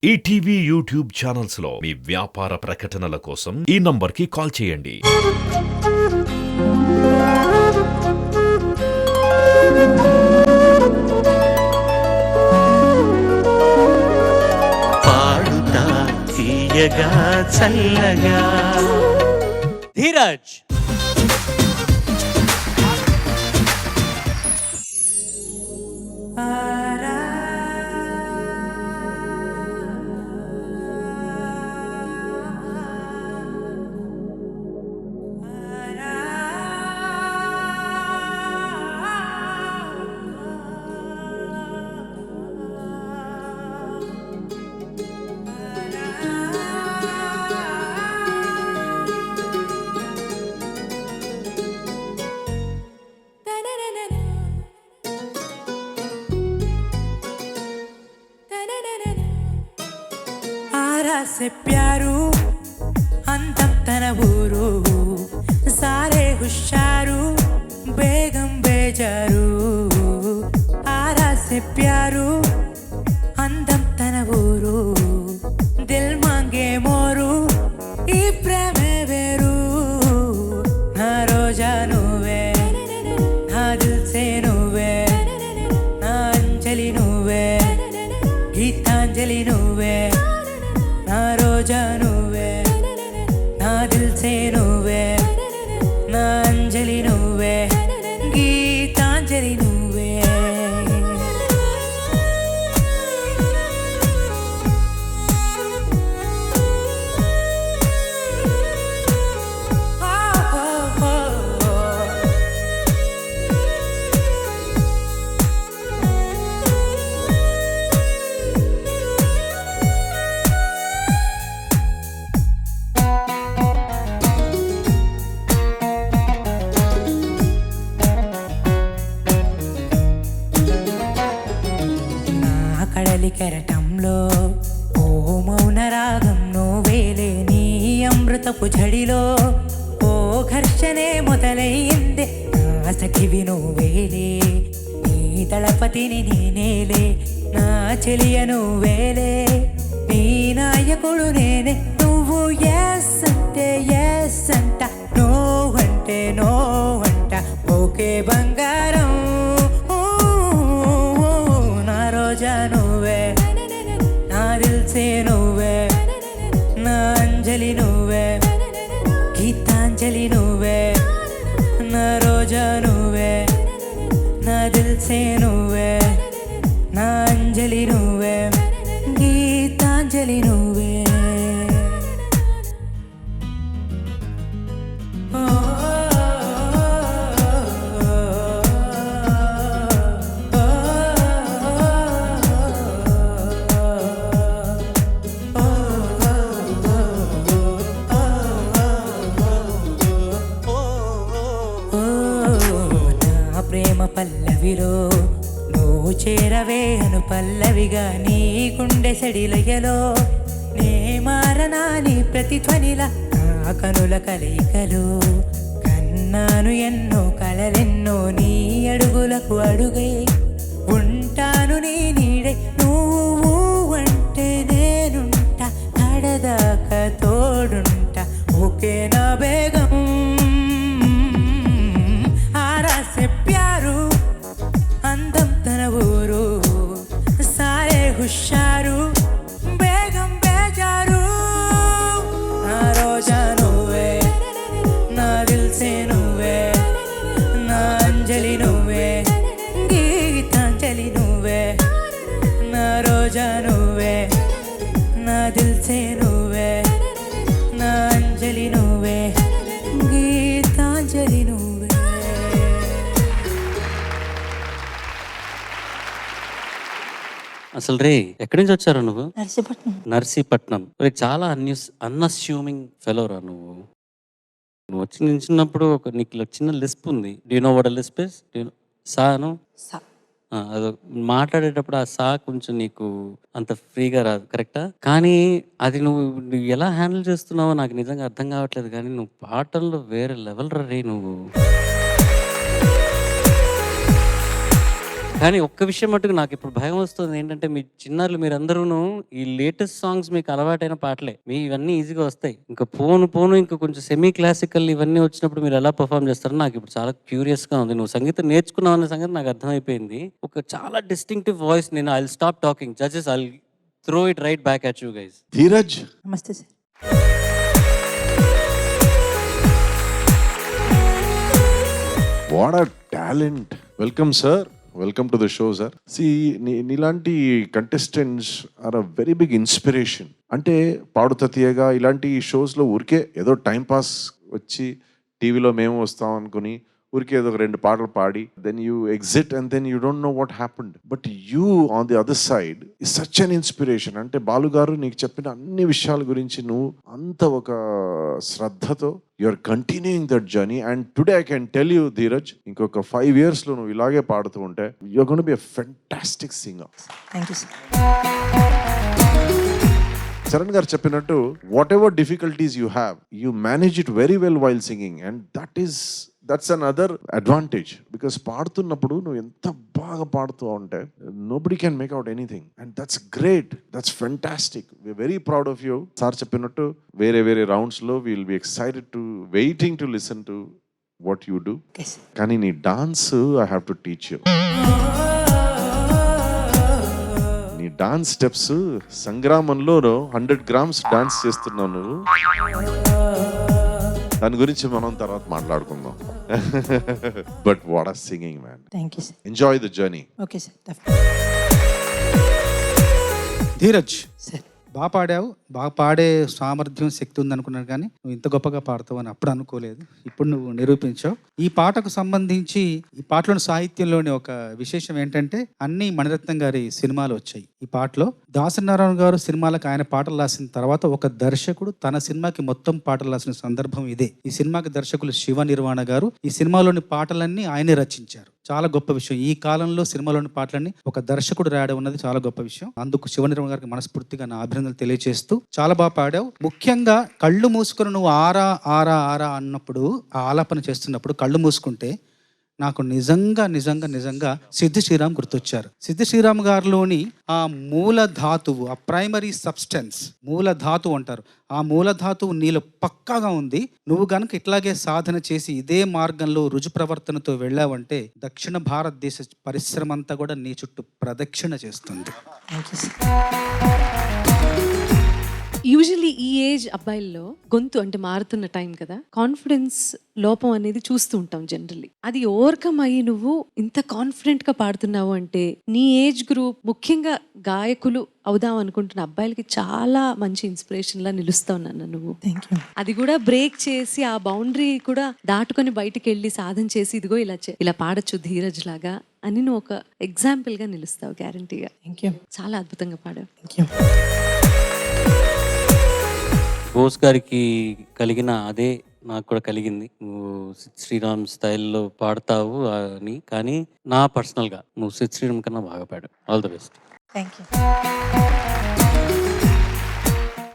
ETV YouTube channels లో మీ వ్యాపార ప్రకటనల కోసం ఈ నంబర్కి కాల్ చేయండి. పాడుతా తీయగా చల్లగా ధీరజ్ से प्यारू अंतम तन ऊरू सारे हुशारू बेगम बेजारू आरा से प्यारू अंतम तन ऊरू दिल मांगे मोरू ई प्रेमे वेरू ना रोजा नुवे ना दिल से नुवे ना अंजलि नुवे गीतांजलि नुवे ना रोजा नुवे ना दिल से नुवे ना अंजलि नुवे गीतांजलि नुवे కడలి కెరటంలో ఓ మౌన రాగం నువ్వేలే నీ అమృతపు ఝడిలో ఓ ఘర్షణే మొదలయ్యిందే నా సఖివి నువ్వేలే నీ దళపతిని నేనేలే నా చెలియ నువ్వేలే నీ నాయకుడు నేనే నువ్వు ఎస్ అంటే ఎస్ అంట నో అంటే నో అంట ఓకే బంగారం रोजा नुवे ना दिल से नुवे ना अंजलि नुवे गीतांजलि नुवे ना रोजा नुवे ना दिल से नुवे ना अंजलि नुवे गीतांजलि नुवे ప్రేమ పల్లవిలో నువ్వు చేరవే అను పల్లవిగా నీ గుండె సెడిలయలో నే మారనా నీ ప్రతిధ్వనిలా నా కనుల కలయికలు కన్నాను ఎన్నో కలలెన్నో నీ అడుగులకు అడుగై ఉంటాను నీ నీడే నువ్వు అంటే నేనుంటా కడదాకా తోడుంటా ఓకే నా బేగం हुशारू बेगम बेजारू ना रोजा नुवे ना दिल से नुवे ना अंजलि नुवे गीतांजलि नुवे ना रोजा नुवे ना दिल से नुवे ना अंजलि नुवे गीतांजलि नुवे అసలు రే ఎక్కడి నుంచి వచ్చారా నువ్వు? నర్సీపట్నం. చాలా అన్అస్యూమింగ్ ఫెలో రా నువ్వు. నువ్వు వచ్చి నిల్చున్నప్పుడు నీకు చిన్న లిస్ప్ ఉంది. Do you know what a lisp is? సాను అది మాట్లాడేటప్పుడు ఆ సా కొంచెం నీకు అంత ఫ్రీగా రాదు, కరెక్టా? కానీ అది నువ్వు ఎలా హ్యాండిల్ చేస్తున్నావో నాకు నిజంగా అర్థం కావట్లేదు. కానీ నువ్వు పాటల్లో వేరే లెవెల్ రే నువ్వు. కానీ ఒక్క విషయం మటుకు నాకు ఇప్పుడు భయం వస్తుంది ఏంటంటే, మీ చిన్నారులు మీరందరూను ఈ లేటెస్ట్ సాంగ్స్ మీకు అలవాటైన పాటలే. మీ ఇవన్నీ ఈజీగా వస్తాయి. ఇంకా పోను ఇంకా కొంచెం సెమీ క్లాసికల్ ఇవన్నీ వచ్చినప్పుడు మీరు ఎలా పర్ఫామ్ చేస్తారో నాకు ఇప్పుడు చాలా క్యూరియస్‌గా ఉంది. నువ్వు సంగీతం నేర్చుకున్నావు అన్న సంగతి నాకు అర్థమైపోయింది. ఒక చాలా డిస్టింక్టివ్ వాయిస్. నేను I will stop talking. Judges I will throw it right back at you guys. Dheeraj, నమస్తే sir. What a talent. Welcome sir, welcome to the show sir. నీలాంటి contestants are a very big inspiration. అంటే పాడుతా తీయగా ఇలాంటి షోస్లో ఊరికే ఏదో time pass వచ్చి టీవీలో మేము వస్తాం అనుకుని ఊరికే ఏదో 2 పాటలు పాడి then you exit and then you don't know what happened. But you on the other side is such an inspiration. అంటే బాలుగారు నీకు చెప్పిన అన్ని విషయాల గురించి నువ్వు అంత ఒక శ్రద్ధతో you're continuing that journey. And today I can tell you Dheeraj, ఇంకొక 5 yearsలో నువ్వు ఇలాగే పాడుతూ ఉంటే you're gonna be a fantastic singer. Thank you sir. Charan గారు చెప్పినట్టు whatever difficulties you have, you manage it very well while singing. And that's another advantage. Because పాడుతున్నప్పుడు నువ్వు ఎంత బాగా పాడుతూ ఉంటే nobody can make out anything. And that's great, that's fantastic. We're very proud of you. Sir చెప్పినట్టు వేరే రౌండ్స్లో will be excited to waiting to listen to what you do. కానీ నీ dance I have to teach you. నీ dance steps సంగ్రామంలో 100 grams dance చేస్తున్నావు నువ్వు. దాని గురించి మనం తర్వాత మాట్లాడుకుందాం. But what are singing man. Thank you sir. Enjoy the journey. Okay sir. Dheeraj, sir బాగా పాడావు. బాగా పాడే సామర్థ్యం, శక్తి ఉందనుకున్నాను, కానీ నువ్వు ఇంత గొప్పగా పాడతావు అని అప్పుడు అనుకోలేదు. ఇప్పుడు నువ్వు నిరూపించావు. ఈ పాటకు సంబంధించి ఈ పాటలోని సాహిత్యంలోని ఒక విశేషం ఏంటంటే అన్ని మణిరత్నం గారి సినిమాలు వచ్చాయి. ఈ పాటలో దాసనారాయణ గారు సినిమాలకు ఆయన పాటలు రాసిన తర్వాత ఒక దర్శకుడు తన సినిమాకి మొత్తం పాటలు రాసిన సందర్భం ఇదే. ఈ సినిమాకి దర్శకులు శివ నిర్వాణ గారు. ఈ సినిమాలోని పాటలన్నీ ఆయనే రచించారు. చాలా గొప్ప విషయం. ఈ కాలంలో సినిమాలోని పాటలన్నీ ఒక దర్శకుడు రాయడం ఉన్నది చాలా గొప్ప విషయం. అందుకు శివ నిర్వాణ గారికి మనస్ఫూర్తిగా నా అభినందనలు తెలియజేస్తూ చాలా బాగా పాడావు. ముఖ్యంగా కళ్ళు మూసుకొని నువ్వు ఆరా ఆరా ఆరా అన్నప్పుడు, ఆ ఆలాపన చేస్తున్నప్పుడు కళ్ళు మూసుకుంటే నాకు నిజంగా సిద్ధి శ్రీరామ్ గుర్తొచ్చారు. సిద్ధి శ్రీరామ్ గారిలోని ఆ మూల ధాతువు, ఆ ప్రైమరీ సబ్స్టెన్స్, మూల ధాతువు అంటారు. ఆ మూల ధాతువు నీలో పక్కాగా ఉంది. నువ్వు గనుక ఇట్లాగే సాధన చేసి ఇదే మార్గంలో రుజు ప్రవర్తనతో వెళ్ళావంటే దక్షిణ భారతదేశ పరిశ్రమ అంతా కూడా నీ చుట్టూ ప్రదక్షిణ చేస్తుంది. Thank you sir. యూజువల్లీ ఈ ఏజ్ అబ్బాయిల్లో గొంతు అంటే మారుతున్న టైం కదా, కాన్ఫిడెన్స్ లోపం అనేది చూస్తూ ఉంటాం జనరల్లీ. అది ఓవర్కమ్ అయ్యి నువ్వు ఇంత కాన్ఫిడెంట్ గా పాడుతున్నావు అంటే నీ ఏజ్ గ్రూప్, ముఖ్యంగా గాయకులు అవుదాం అనుకుంటున్న అబ్బాయిలకి చాలా మంచి ఇన్స్పిరేషన్ లా నిలుస్తావు నాన్న నువ్వు. Thank you. అది కూడా బ్రేక్ చేసి ఆ బౌండరీ కూడా దాటుకొని బయటికి వెళ్ళి సాధన చేసి ఇదిగో ఇలా పాడొచ్చు ధీరజ్ లాగా అని నువ్వు ఒక ఎగ్జాంపుల్ గా నిలుస్తావు గ్యారంటీగా. Thank you. చాలా అద్భుతంగా పాడావు. Thank you. బోస్ గారికి కలిగిన అదే నాకు కూడా కలిగింది. నువ్వు సిద్ శ్రీరామ్ స్టైల్లో పాడతావు అని, కానీ నా పర్సనల్గా నువ్వు సిద్ శ్రీరామ్ కన్నా బాగా పాడావు. All the best. Thank you.